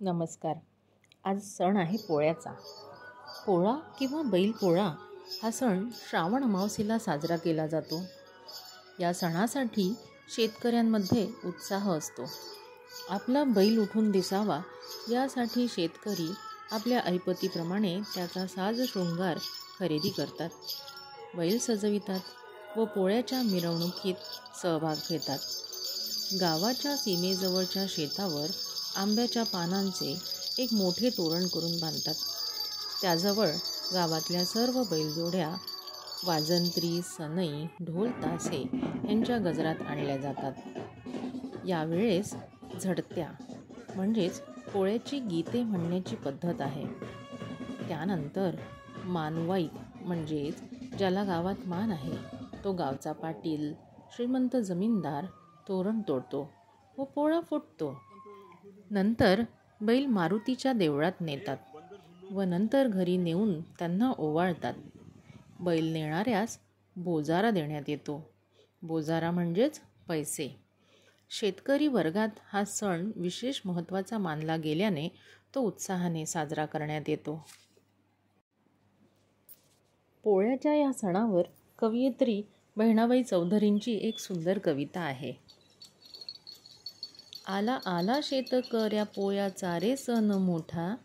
नमस्कार. आज सण आहे पोळ्याचा. पोळा किंवा बैलपोळा हा सण श्रावण अमावस्येला साजरा केला जातो. या सणासाठी शेतकऱ्यांमध्ये उत्साह असतो. आपला बैल उठून दिसावा यासाठी शेतकरी आपल्या ऐपतीप्रमाणे त्याचा साज शृंगार खरेदी करतात, बैल सजवितात व पोळ्याच्या मिरवणुकीत सहभाग घेतात. गावाच्या सीमेजवळच्या शेतावर आंब्याच्या पानांचे एक मोठे तोरण करून बांधतात. त्याजवळ गावातल्या सर्व बैलजोड्या वाजंत्री, सनई, ढोल तासे यांच्या गजरात आणल्या जातात. यावेळेस झडत्या म्हणजेच पोळ्याची गीते म्हणण्याची पद्धत आहे. त्यानंतर मानवाईक म्हणजेच ज्याला गावात मान आहे तो गावचा पाटील, श्रीमंत जमीनदार तोरण तोडतो व पोळा फुटतो. नंतर बैल मारुतीच्या देवळात नेतात व नंतर घरी नेऊन त्यांना ओवाळतात. बैल नेणाऱ्यास बोजारा देण्यात येतो. बोजारा म्हणजेच पैसे. शेतकरी वर्गात हा सण विशेष महत्त्वाचा मानला गेल्याने तो उत्साहाने साजरा करण्यात येतो. पोळ्याच्या या सणावर कवयित्री बहिणाबाई चौधरींची एक सुंदर कविता आहे. आला आला शेतकऱ्या पोळ्याचा रे सण मोठा,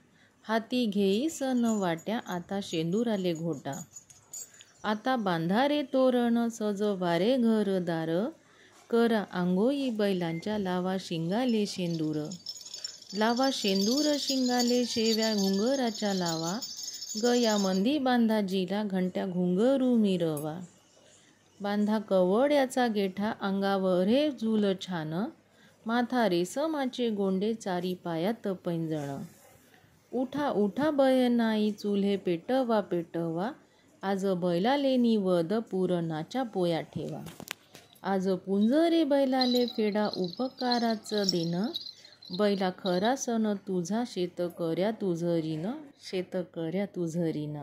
हाती घेई सण वाट्या आता शेंदुराले घोटा. आता बांधा रे तोरण सजवा रे घरदार, करा आंघोळी बैलांच्या लावा शिंगाले शेंदूर. लावा शेंदूर शिंगाले शेव्या घुंगराच्या लावा, गया मंदी बांधा जिला घंट्या घुंगरू मिरवा. बांधा कवड्याचा गेठा अंगावर हे झूल छान, माथा रेशमाचे गोंडे चारी पायात पैंजण. उठा उठा बयनाई चुल्हे पेटवा पेटवा, आज बैलाले निवद पुरणाच्या पोया ठेवा. आज पुंजरे बैलाले फेडा उपकाराचं दिन, बैला खरा सण तुझा शेतकऱ्या तुझरीन, शेतकऱ्या तुझरीन.